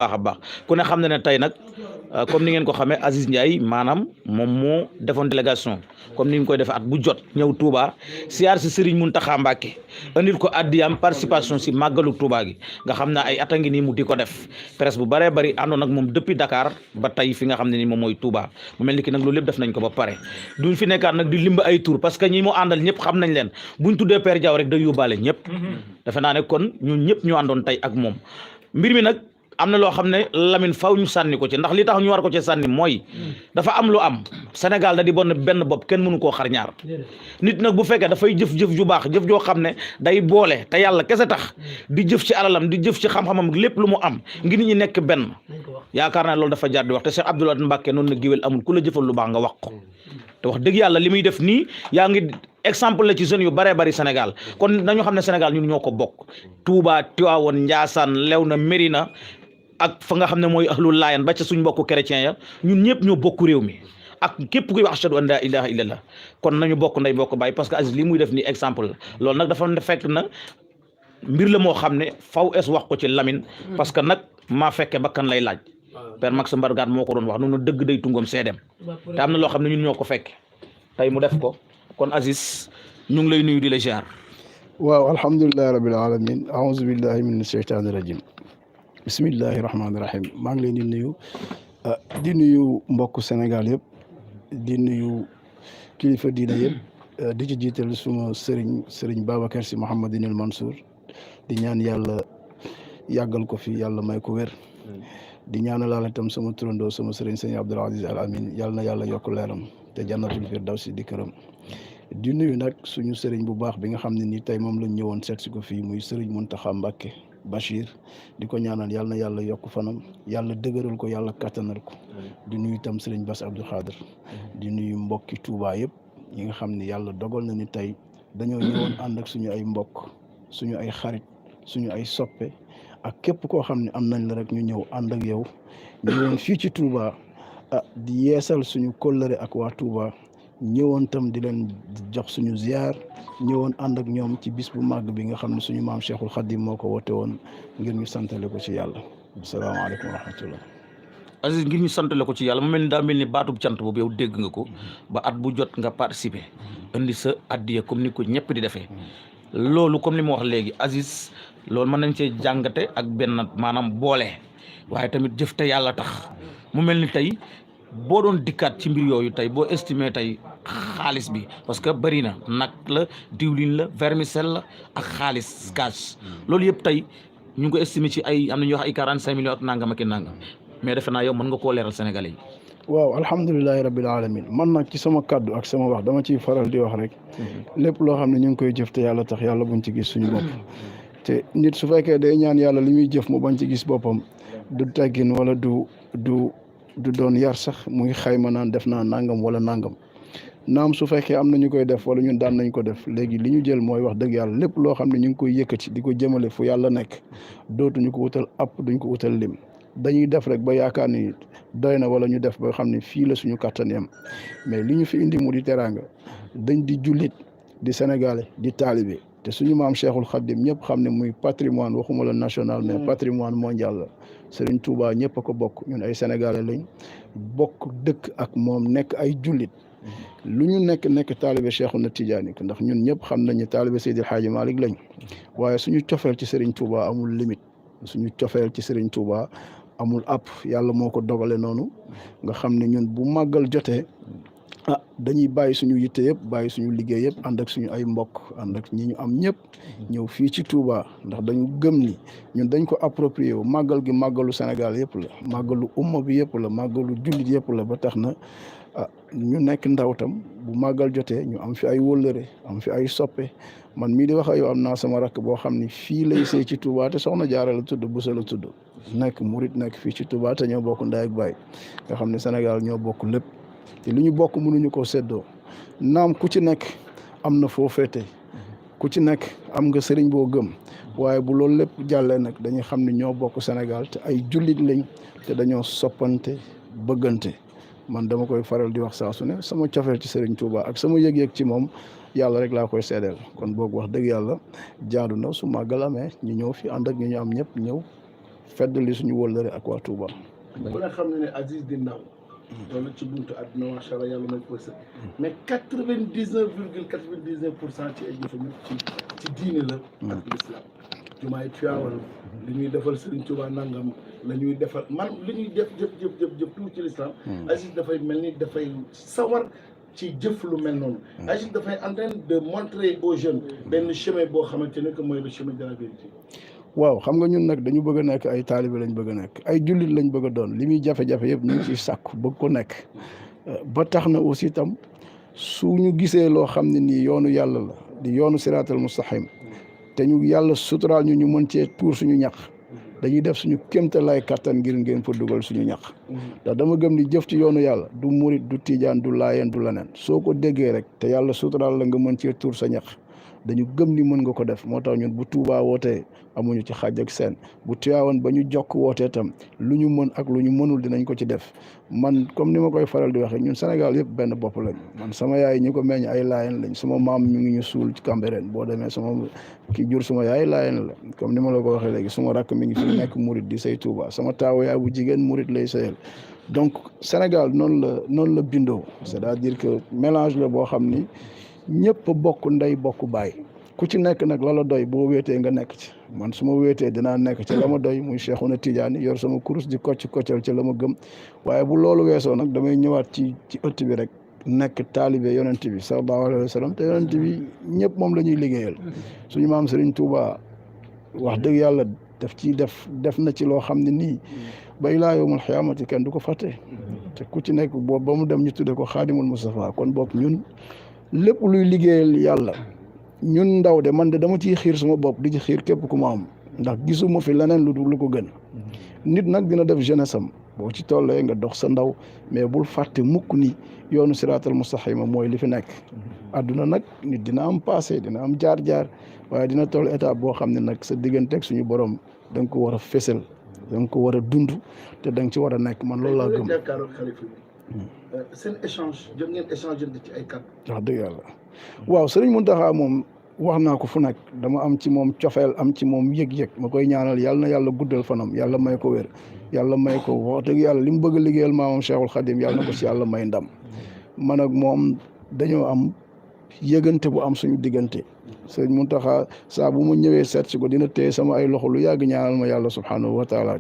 baax a baax ku ne xam na ne tey nag comme ni ngeen ko xamee Aziz Ndiaye maanaam moom moo defoon délégation comme ni ñu koy defee at bu jot ñëw Touba siyaar si Serigne Mountakha Mbacké andil ko addiyam participation si màggalu Touba gi nga xam ne ay at a ngi nii mu di ko def presse bu bëree bëri àndoon ak moom depuis Dakar ba tey fi nga xam ne ni moom mooy Touba mu mel ni ki nag loolu lépp def nañ ko ba pare duñ fi nekkaat nag di limba ay tour parce que ñi mu àndal ñëpp xam nañ leen buñ tuddee Père Diaw rek day yóbbaale ñëpp defe naa ne kon ñun ñëpp ñu àndoon tey ak moom mbir mi nag am na loo xam ne Lamine faw ñu sànni ko ci ndax li tax ñu war ko ci sànni mooy dafa am lu am Sénégal da di bon benn bopp kenn mënu koo xar ñaar nit nag bu fekkee dafay jëf-jëf ju baax jëf joo xam ne day boole te yàlla kese tax di jëf ci alalam di jëf ci xam-xamam lépp lu mu am ngir nit ñi nekk benn yaakaar naa loolu dafa jaar di wax te Cheikh Abdoulaye Mbacké noonu na géwél amul ku la jëfal lu baax nga wax ko te wax dëgg yàlla li muy def nii yaa ngi exemple la ci jeunes yu bëree bëri Sénégal kon nañu xam ne Sénégal ñun ñoo ko bokk Touba Tivaouane Ndiassane Léona Mérina ak fa nga xam ne mooy ahlul laayan ba ca suñ mbokku chrétien ya ñun ñëpp ñoo bokk réew mi ak képp kuy wax ashhadu an la ilaha illallah kon nañu bokk nday bokk bàyyi parce que Aziz li muy def nii exemple la loolu nag dafa fekk na mbir la moo xam ne faw es wax ko ci Lamine parce que nag maa fekke bakkan lay laaj Père Max Mbargane moo ko doon wax noonu dëgg day tungoom seedem te am na loo xam ne ñun ñoo ko fekke tey mu def ko kon Aziz ñu ngi lay nuyu di la ziar. waaw alhamdulillahi rabbil alamin a'udhu billahi minash shaitanir rajim bismillahi rahmaani rahim maa ngi leen di nuyu mbokku Sénégal yëpp di nuyu kilifa diina yëpp di ci jiital suma sëriñ Babacar Sy Mouhamadinil Mansour di ñaan yàlla yàggal ko fi yàlla may ko wér di ñaanalaale itam sama turandoo sama sëriñ Abdoul Aziz Al Amin yàlla na yàlla yokk leeram te jannatul firdawsi di këram di nuyu nag suñu sëriñ bu baax bi nga xam ne nii tey moom lañ ñëwoon seet si ko fii muy sëriñ Mountakha Mbacké Bachir di ko ñaanal yàlla na yàlla yokk fanam yàlla dëgëral ko yàlla kattanal ko di nuyu itam sëriñ Bass Abdou Khadre di nuyu mbokki Touba yëpp ñi nga xam ne yàlla dogal na ni tey dañoo ñëwoon ànd ak suñu ay mbokk suñu ay xarit suñu ay soppe ak képp koo xam ne am nañ la rek ñu ñëw ànd ak yow ñëwoon fii ci Touba di yeesal suñu kóllëre ak waa Touba ñëwoon tam di leen jox suñu ziar ñëwoon ànd ak ñoom ci bis bu màgg bi nga xam ne suñu maam Cheikhul Khadim moo ko woote woon ngir ñu santale ko ci yàlla asalaamaaleykum wa rahmatullah. Aziz ngir ñu santale ko ci yàlla mu mel ni daa mel ni baatub cant boobu yow dégg nga ko ba at bu jot nga participer indi sa addiya comme ni ko ñëpp di defee loolu comme li ma wax léegi Aziz loolu mën nañ cee jàngate ak benn maanaam boole waaye tamit jëf te yàlla tax mu mel ni tey boo doon dikkaat ci mbir yooyu tey boo estimé tey xaalis bi parce que bëri na nag la diwlin la vermicelle la ak xaalis cash loolu yëpp tey ñu ngi ko estimé ci ay am na ñuy wax ay 45 millions ak nangam ak i nangam mais defe naa yow mën nga koo leeral Sénégalais yi. waaw alhamdulilahi rabbil alamin man nag ci sama kaddu ak sama wax dama ciy faral di wax rek lépp loo xam ne ñu ngi koy jëf te yàlla tax yàlla buñ ci gis suñu bopp te nit su fekkee day ñaan yàlla li muy jëf mu bañ ci gis boppam du teggin wala du doon yar sax muy xayma naan def naa nangam wala nangam naam su fekkee am na ñu koy def wala ñun daan nañ ko def léegi li ñu jël mooy wax dëgg yàlla lépp loo xam ne ñu ngi koy yëkkati di ko jëmale fu yàlla nekk dootuñu ko wutal app duñ ko wutal lim dañuy def rek ba yaakaar ni doy na wala ñu def ba xam ne fii la suñu kattan yam mais li ñu fi indi mu di teraanga dañ di jullit di sénégalais di taalibe te suñu maam Cheikhul Khadim ñëpp xam ne muy patrimoine waxuma la national mais patrimoine mondial la Serigne Touba ñëpp a ko bokk ñun ay sénégalais lañ bokk dëkk ak moom nekk ay jullit lu ñu nekk taalibe Cheikhouna Tidiane ndax ñun ñëpp xam nañ ne taalibe Seydil Hadji Malick lañ waaye suñu cofeel ci Serigne Touba amul limite suñu cofeel ci Serigne Touba amul app yàlla moo ko dogale noonu nga xam ne ñun bu màggal jotee dañuy bàyyi suñu yitte yëpp bàyyi suñu liggéey yëpp ànd ak suñu ay mbokk ànd ak ñi ñu am ñëpp ñëw fii ci Touba ndax dañu gëm ni ñun dañ ko approprié wu màggal gi màggalu Sénégal yëpp la màggalu umma bi yëpp la màggalu jullit yëpp la ba tax na ñu nekk ndaw tam bu màggal jotee ñu am fi ay wóllëre am fi ay soppe man mii di wax ak yow am naa sama rakk boo xam ni fii lay sëy ci Touba te soxna Jaara la tudd Buso la tudd nekk murit nekk fii ci Touba te ñoo bokk ndey ak baay nga xam ne Sénégal ñoo bokk lépp te lu ñu bokk mënuñu koo séddoo naam ku ci nekk am na foo féete ku ci nekk am nga sëriñ boo gëm waaye bu loolu lépp jàllee nag dañuy xam ne ñoo bokk Sénégal te ay jullit lañ te dañoo soppante bëggante man dama koy faral di wax saa su ne sama cofeel ci Serigne Touba ak sama yëg-yëg ci moom yàlla rek laa koy seedeel kon boog wax dëgg yàlla jaadu na su màggal amee ñu ñëw fi ànd ak ñu am ñëpp ñëw feddali suñu wóllëre ak waa Touba. ku ne xam ne Aziz di ndaw loolu ci buntu àdduna macha allah yàlla may ko sëg mais 99,99% ci ay jëfam ci diine la ak l'islam jumaay Tiwaawan li ñuy defal Serigne Touba nangam la ñuy defal man li ñuy jëf tout ci l'islam Aziz dafay mel ni dafay sawar ci jëf lu mel noonu Aziz dafay en train de montrer aux jeunes benn chemin boo xamante ne que mooy le chemin de la vérité. waaw xam nga ñun nag dañu bëgg a nekk ay taalibe lañ bëgg a nekk ay jullit lañ bëgg a doon li muy jafe-jafe yëpp ñu ngi ciy sàkku bëgg ko nekk ba tax na aussi itam su ñu gisee loo xam ne nii yoonu yàlla la di yoonu siraatal mustaqim te ñu yàlla suturaal ñu mën cee tuur suñu ñaq dañuy def suñu kéemtalaay kattan ngeen fa dugal suñu ñaq ndax dama gëm ni jëf ci yoonu yàlla du murit du tiijaan du laayeen du leneen soo ko déggee rek te yàlla suturaal la nga mën cee tuur sa ñaq dañu gëm ni mën nga ko def moo tax ñun bu Touba wootee amuñu ci xaaj ak seen bu Tiwaawan ba ñu jokk wootee tam lu ñu mën ak lu ñu mënul dinañ ko ci def man comme ni ma koy faral di waxee ñun Sénégal yëpp benn bopp lañ man sama yaay ñi ko meññ ay laayeen lañ sama maam mi ngi ñu suul ci Cambérène boo demee sama ki jur suma yaay laayeen la comme ni ma la ko waxee léegi suma rakk mi ngi fi nekk murit di say Touba sama taawu yaay bu jigéen murit lay sayal donc Sénégal noonu la bindoo c'est-à-dire que mélange la boo xam ni ñëpp bokk ndey bokk baay ku ci nekk nag la doy boo wéetee nga nekk ci man su ma wéetee dinaa nekk ci la ma doy muy Cheikhouna Tidiane yor sama kurus di koccal ci la ma gëm waaye bu loolu weesoo nag damay ñëwaat ci ëtt bi rek nekk taalibe yonent bi sallallahu alayhi wa sallam te yonent bi ñëpp moom la ñuy liggéeyal suñu maam Serigne Touba wax dëgg yàlla def na ci loo xam ne nii ba ilaa yawmul xiyaamati kenn du ko fàtte te ku ci nekk boobu ba mu dem ñu tudde ko xaadimul Mustafa kon boog ñun lépp luy liggéeyal yàlla ñun ndaw de man de dama ciy xiir sama bopp di ci xiir képp ku ma am ndax gisuma fi leneen lu ko gën nit nag dina def jeunesse am boo ci tollee nga dox sa ndaw mais bul fàtte mukk ni yoonu siraatal mustaqima mooy li fi nekk àdduna nag nit dina am passé dina am jaar-jaar waaye dina toll étape boo xam ne nag sa digganteeg suñu borom da nga ko war a fésal da nga ko war a dund te da nga ci war a nekk man loolu laa gëm. seen échange jot ngeen échange ci ay kàddu. wax dëgg yàlla waaw Sëriñ Mountakha moom wax naa ko fu nekk dama am ci moom cofeel am ci moom yëg-yëg ma koy ñaanal yàlla na yàlla guddal fanam yàlla may ko wér yàlla may ko wax dëgg yàlla li mu bëgg a liggéeyal maamam Cheikhul Khadim yàlla na ko si yàlla may ndam man ak moom dañoo am yëgante bu am suñu diggante Sëriñ Mountakha saa bu mu ñëwee seet si ko dina téye sama ay loxo lu yàgg ñaanal ma yàlla subhanahu wa taala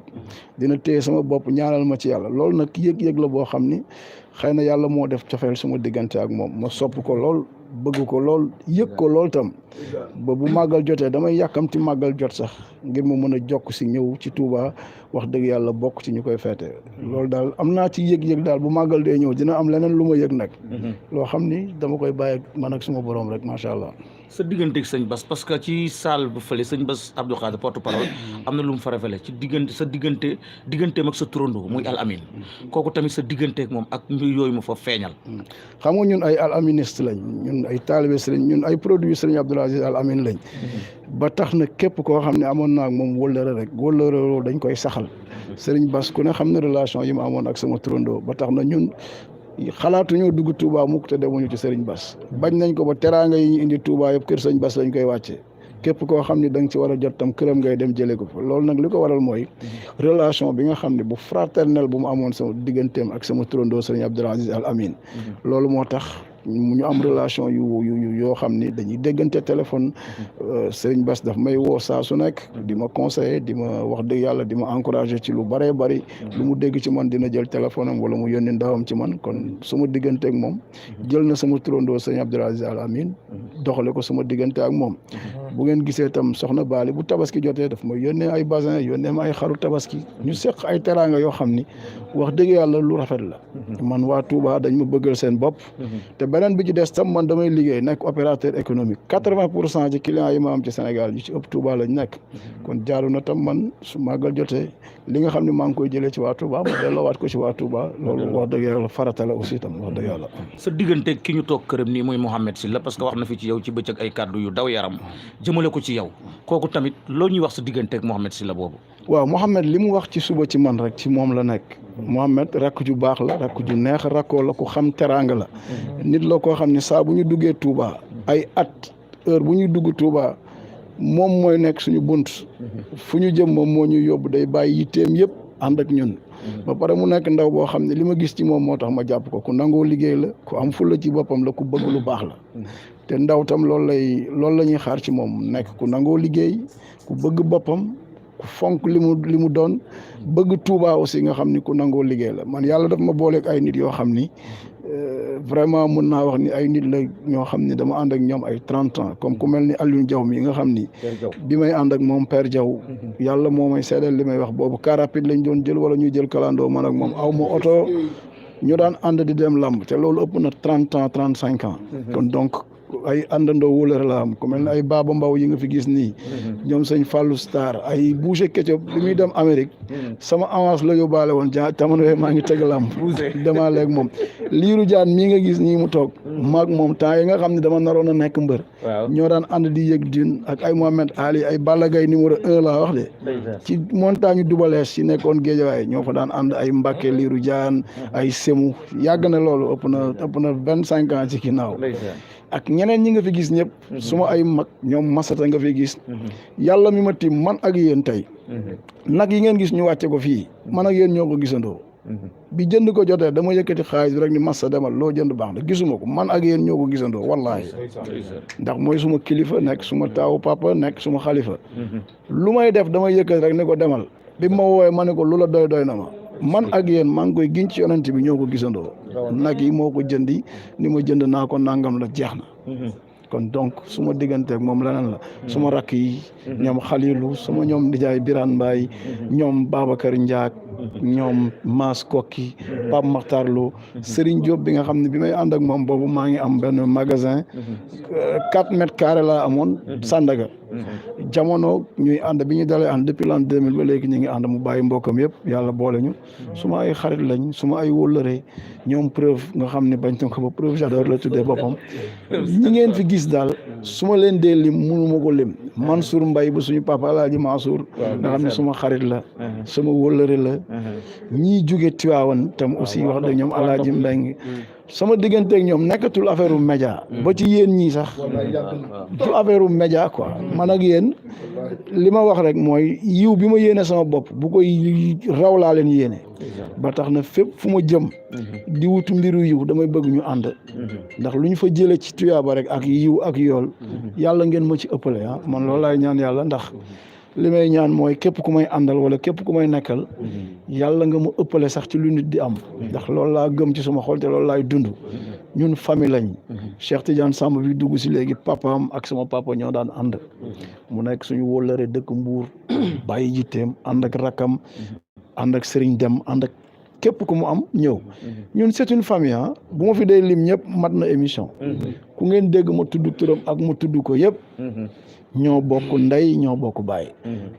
dina téye sama bopp ñaanal ma ci yàlla loolu nag yëg-yëg la boo xam ni xëy na yàlla moo def cofeel suma diggante ak moom ma sopp ko lool bëgg ko lool yëg ko lool tam ba bu màggal jotee damay yàkkamti màggal jot sax ngir mu mën a jokk si ñëw ci Touba wax dëgg yàlla bokk ci ñu koy feete loolu daal am naa ci yëg-yëg daal bu màggal dee ñëw dina am leneen lu ma yëg nag loo xam ni dama koy bàyyi man ak suma borom rek macha allah. sa digganteeg sëñ Bass parce que ci salle bu fële sëñ Bass Abdou Khadre porte parole am na lu mu fa révélé ci digganteem ak sa turando muy Al Amine kooku tamit sa digganteeg moom ak mbir yooyu mu fa feeñal. xam nga ñun ay Al Aministe lañ ñun ay taalibe sëriñ ñun ay produit sëriñ Abdoul Aziz Al Amine lañ ba tax na képp koo xam ne amoon naa ak moom wëllëre rek wëllëre loolu dañ koy saxal sëriñ Bass ku ne xam ne relation yi mu amoon ak sama turando ba tax na ñun xalaatuñoo dugg Touba mukk te demuñu ci Serigne Bass bañ nañ ko ba teraanga yi ñu indi Touba yëpp kër Serigne Bass lañ koy wàcce képp koo xam ne da nga ci war a jot tam këram ngay dem jëlee ko fa loolu nag li ko waral mooy relation bi nga xam ne bu fraternel bu mu amoon sama digganteem ak sama turandoo Serigne Abdoul Aziz Al Amine loolu moo tax ñu am relation yoo xam ni dañuy déggante téléphone Serigne Bass daf may woo saa su nekk di ma conseiller di ma wax dëgg yàlla di ma encourager ci lu bëree bëri lu mu dégg ci man dina jël téléphone am wala mu yónni ndawam ci man kon suma diggante ak moom jël na sama turandoo Serigne Abdoul Aziz Al Amine doxale ko sama diggante ak moom bu ngeen gisee tam soxna Baali bu tabaski jotee daf ma yónnee ay basin yónnee ma ay xaru tabaski ñu seq ay teraanga yoo xam ni wax dëgg yàlla lu rafet la man waa Touba dañ ma bëggal seen bopp te beneen bi ci des tam man damay liggéey nekk opérateur économique 80% ci clients yi ma am ci Sénégal yu ci ëpp Touba lañ nekk kon jaaru na tam man su màggal jotee li nga xam ne maa ngi koy jëlee ci waa Touba ma delloowaat ko ci waa Touba loolu wax dëgg yàlla farata la aussi tam wax dëgg yàlla. sa diggante ki ñu toog këram nii muy Mouhamed Sylla parce que wax na fi ci yow ci bëccëg ay kàddu yu daw yaram jëmale ko ci yow kooku tamit loo ñuy wax sa diggante ak Mouhamed Sylla boobu. waaw Mouhamed li mu wax ci suba ci man rek ci moom la nekk Mouhamed rakk ju baax la rakk ju neex rakkoo la ku xam teraanga la nit la koo xam ne saa bu ñu duggee Touba ay at heure bu ñuy dugg Touba moom mooy nekk suñu bunt fu ñu jëm moom moo ñuy yóbbu day bàyyi yitteem yëpp ànd ak ñun ba pare mu nekk ndaw boo xam ne li ma gis ci moom moo tax ma jàpp ko ku nangoo liggéey la ku am fulla ci boppam la ku bëgg lu baax la te ndaw tam loolu la ñuy xaar ci moom nekk ku nangoo liggéey ku bëgg boppam ku fonk li mu doon bëgg Touba aussi nga xam ni ku nangoo liggéey la man yàlla daf ma booleeg ay nit yoo xam ni vraiment mun naa wax ni ay nit la ñoo xam ni dama ànd ak ñoom ay 30 ans comme ku mel ni Alioune Diaw mi nga xam ni bi may ànd ak moom Père Diaw yàlla moo may seedeel li may wax boobu car rapide lañ doon jël wala ñuy jël kalandoo man ak moom aw ma oto ñu daan ànd di dem lamb te loolu ëpp na 30 ans 35 ans kon donc ay àndandoo wóolare la am ku mel ne ay Baba Mbaw yi nga fi gis nii ñoom sëñ Fallou Star ay Boucher Ketchup bi muy dem Amérique sama avance la yóbbaale woon jamono yooyu maa ngi teg lamb damaa léeg moom Liiru Jaan mii nga gis nii mu toog maag moom temps yi nga xam ne dama naroon a nekk mbër ñoo daan ànd di yëg din ak ay Mohamed Ali ay Balla Gaye numéro 1 laa wax de ci montagne Dubalees ci nekkoon Géejawaay ñoo fa daan ànd ay Mbàkke Liiru Jaan ay Semu yàgg na loolu ëpp na 25 ans ci ginnaaw ak ñeneen ñi nga fi gis ñëpp suma ay mag ñoom masata nga fi gis yàlla mi ma tim man ak yéen tey nag yi ngeen gis ñu wàcce ko fii man ak yéen ñoo ko gisandoo bi jënd ko jotee dama yëkkati xaalis bi rek ni massa demal loo jënd baax na gisuma ko man ak yéen ñoo ko gisandoo wallaahi ndax mooy suma kilifa nekk suma taawu papa nekk suma xalifa lu may def dama yëkkati rek ne ko demal bi ma woowee ma ne ko lu la doy na ma man ak yéen maa ngi koy giñ ci yonent bi ñoo ko gisandoo nag yi moo ko jëndi ni ma jënd naa ko nangam la jeex na kon donc suma digganteeg moom leneen la suma rakk yi ñoom Xalilu suma ñoom nijaay Birane Mbaye ñoom Babacar Ndiak ñoom Maas Kokki Pape Makhtar Lo Serigne Diop bi nga xam ne bi may ànd ak moom boobu maa ngi am benn magasin 4 mètres carrés laa amoon Sandaga jamono ñuy ànd bi ñu dalee ànd depuis l'an 2000 ba léegi ñu ngi ànd mu bàyyi mbokkam yëpp yàlla boole ñu suma ay xarit lañ suma ay wóllëre ñoom preuve nga xam ne bañ ko ba preuve j'adore la tuddee boppam ñi ngeen fi gis daal su ma leen dee lim mënuma ko lim Mansour Mbaye bu suñu papa Alaaji Mansour nga xam ne suma xarit la suma wóllëre la ñii jóge Tiwaawan tam aussi wax dëgg ñoom Alaaji Mbeng sama digganteeg ñoom nekkatul affaire u média ba ci yéen ñii sax du affaire u média quoi man ak yéen li ma wax rek mooy yiw bi ma yéene sama bopp bu koy raw laa leen yéene ba tax na fépp fu ma jëm di wutu mbiru yiw damay bëgg ñu ànd ndax lu ñu fa jëlee ci tuyaaba rek ak yiw ak yool yàlla ngeen ma ci ëppale man loolu laay ñaan yàlla ndax li may ñaan mooy képp ku may àndal wala képp ku may nekkal yàlla nga ma ëppale sax ci lu nit di am ndax loolu laa gëm ci suma xol te loolu laay dund ñun famille lañ Cheikh Tidiane Samb bi dugg si léegi papaam ak sama papa ñoo daan ànd mu nekk suñu wóllëre dëkk Mbuur bàyyi jitteem ànd ak rakkam ànd ak sëriñ dem ànd ak képp ku mu am ñëw ñun c'est une famille bu ma fi dee lim ñëpp mat na émission ku ngeen dégg ma tudd turam ak ma tudd ko yëpp ñoo bokk ndey ñoo bokk baay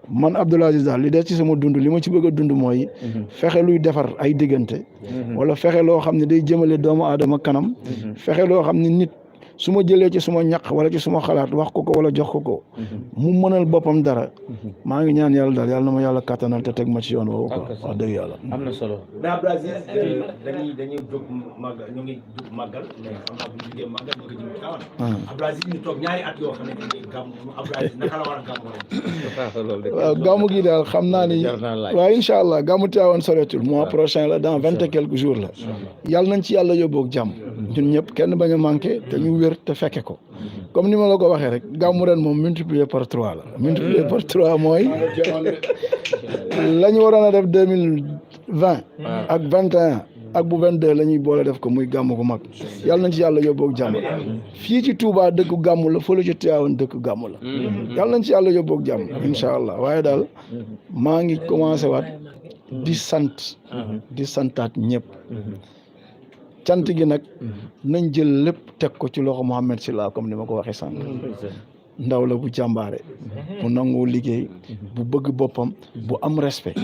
man Abdoul Aziz daal li des ci sama dund li ma ci bëgg a dund mooy fexe luy defar ay diggante wala fexe loo xam ne day jëmale doomu aadama kanam fexe loo xam ne nit su ma jëlee ci suma ñaq wala ci suma xalaat wax ko wala jox ko mu mënal boppam dara maa ngi ñaan yàlla daal yàlla na ma yàlla kattanal te teg ma ci yoon woowu quoi wax dëgg yàlla. am na solo. mais Abdou Aziz dañuy jóg màggal ñu ngi jóg màggal mais xam nga bu ñu jógee màggal bëgg a jëm Tiwaawan. Abdou Aziz ñu toog ñaari at yoo xam ne dañuy gàmm Abdou Aziz naka la war a gàmmu rek. waaw gàmmu gi daal xam naa ni waaw incha allah gàmmu Tiwaawan soreetul mois prochain la dans 20 et quelques jours la yàlla nañ ci yàlla yóbboog jàmm ñun ñëpp kenn bañ a manqué te ñu wér te fekke ko comme ni ma la ko waxee rek gàmmu ren moom multiplié par 3 la multiplié par 3 mooy la ñu waroon a def 2020 ak 21 ak bu 22 la ñuy boole def ko muy gàmmu gu mag yàlla nañ ci yàlla yóbboog jàmm fii ci Touba dëkk gàmmu la fële ci Tivaouane dëkk gàmmu la yàlla nañ ci yàlla yóbboog jàmm incha allah waaye daal maa ngi commencé waat di santaat ñëpp cant gi nag nañ jël lépp teg ko ci loxo Mouhamed Sylla comme ni ma ko waxee sànq ndaw la bu jàmbaare bu nangoo liggéey bu bëgg boppam bu am respect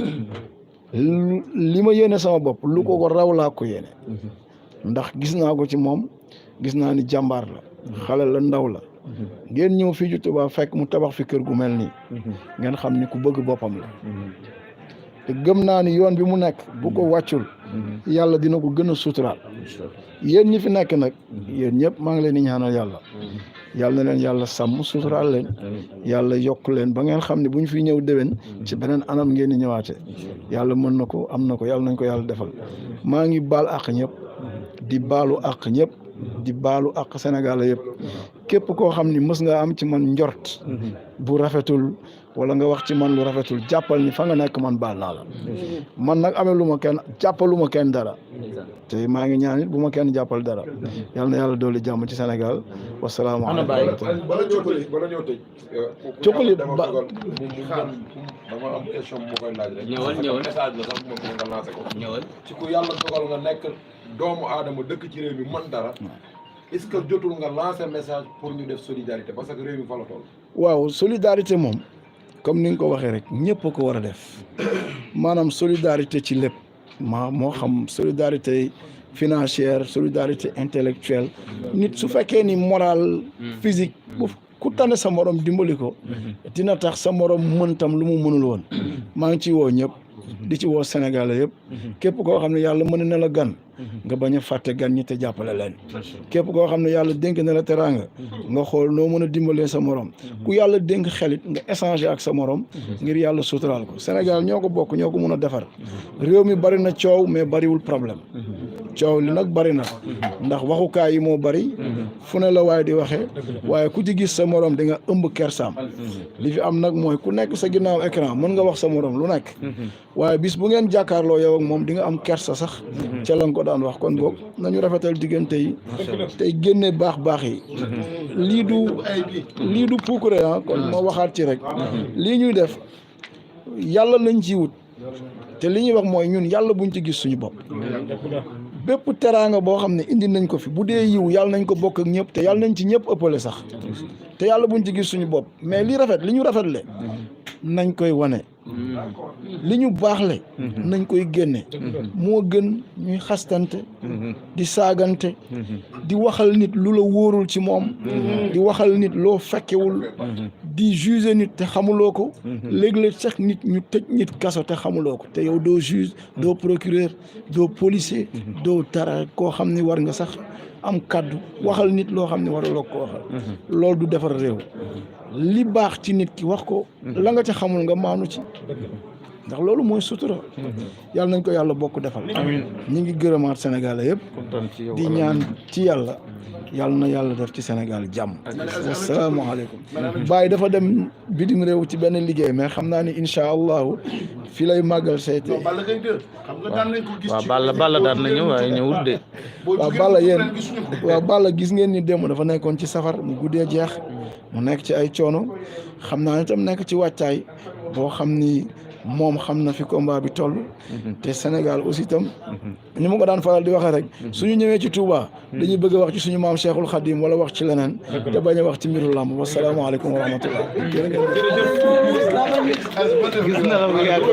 li ma yéene sama bopp lu ko raw laa ko yéene ndax gis naa ko ci moom gis naa ni jàmbaar la xale la ndaw la ngeen ñëw fii ci Touba fekk mu tabax fi kër gu mel nii ngeen xam ni ku bëgg boppam la te gëm naa ni yoon bi mu nekk bu ko wàccul yàlla dina ko gën a suturaal yéen ñi fi nekk nag yéen ñëpp maa ngi leen di ñaanal yàlla yàlla na leen yàlla sàmm suturaal leen yàlla yokk leen ba ngeen xam ne bu ñu fi ñëw déwén ci beneen anam ngeen di ñëwaate yàlla mën na ko am na ko yàlla nañ ko yàlla defal maa ngi baal àq ñëpp di baalu àq ñëpp di baalu àq Sénégal yëpp képp koo xam ni mës nga am ci man njort bu rafetul wala nga wax ci man lu rafetul jàppal ni fa nga nekk man baal naa la man nag amee lu ma kenn jàppalu ma kenn dara te maa ngi ñaan it bu ma kenn jàppal dara yal na yàlla dooli jàmm ci Sénégal wasalaamaaleykum bala ñoo tëj Cokkuli dama am question bu ma koy laaj rek ñëwal message la sax bu ma nga lancé ko ñëwal ci ku yàlla dogal nga nekk doomu aadama dëkk ci réew mi man dara est-ce que jotul nga lancer message pour ñu def solidarité parce que réew mi fa la toll waaw solidarité moom comme ni nga ko waxee rek ñëpp a ko war a def maanaam solidarité ci lépp moo xam solidarité financière solidarité intellectuelle nit su fekkee ni moral physique bu ku tane sa morom dimbali ko dina tax sa morom mën tam lu mu mënul woon maa ngi ci woo ñëpp di ci woo Sénégalais yëpp képp koo xam ne yàlla mën na la gan nga bañ a fàtte gan ñi te jàppale leen képp koo xam ne yàlla dénk na la teraanga nga xool noo mën a dimbalee sa morom ku yàlla dénk xelit nga échanger ak sa morom ngir yàlla suturaal ko Sénégal ñoo ko bokk ñoo ko mën a defar réew mi bari na coow mais bariwul problème coow li nag bari na ndax waxukaay yi moo bari fu ne la waaye di waxee waaye ku ci gis sa morom di nga ëmb kersaam li fi am nag mooy ku nekk sa ginnaaw écran mën nga wax sa morom lu nekk waaye bis bu ngeen jàkkaarloo yow ak moom di nga am kersa sax ca la nga ko daan wax kon boog nañu rafetal diggante yi tey génne baax yi lii du puukure kon ma waxaat ci rek lii ñuy def yàlla lañ ci wut te li ñuy wax mooy ñun yàlla buñ ci gis suñu bopp bépp teraanga boo xam ne indi nañ ko fi bu dee yiw yàlla nañ ko bokk ak ñëpp te yàlla nañ ci ñëpp ëppale sax te yàlla buñ ci gis suñu bopp mais li ñu rafetle nañ koy wane li ñu baaxle nañ koy génne moo gën ñuy xastante di saagante di waxal nit lu la wóorul ci moom di waxal nit loo fekkewul di juger nit te xamuloo ko léeg-léeg sax nit ñu tëj nit kaso te xamuloo ko te yow doo juge doo procureur doo policier doo dara koo xam ni war nga sax am kàddu waxal nit loo xam ne waruloo ko waxal loolu du defar réew li baax ci nit ki wax ko la nga ca xamul nga maanu ci ndax loolu mooy sutura yàlla nañ ko yàlla bokk defal ñi ngi gërëmaat Sénégal yëpp di ñaan ci yàlla na yàlla def ci Sénégal jàmm asalaamaaleykum Baye dafa dem bitim réew ci benn liggéey mais xam naa ni incha allahu fi lay màggal seete waaw Balla daan na ñëw waaye ñëwul de waaw Balla gis ngeen ni démb dafa nekkoon ci safar mu guddee jeex mu nekk ci ay coono xam naa ni tam nekk ci wàccaay boo xam ni moom xam na fi combat bi toll te Sénégal aussi itam ni ma ko daan faral di waxee rek suñu ñëwee ci Touba dañuy bëgg a wax ci suñu maam Cheikhul Khadim wala wax ci leneen te bañ a wax ci mbiru làmb wasalaamaaleykum wa rahmatullah gis na la bu yàgg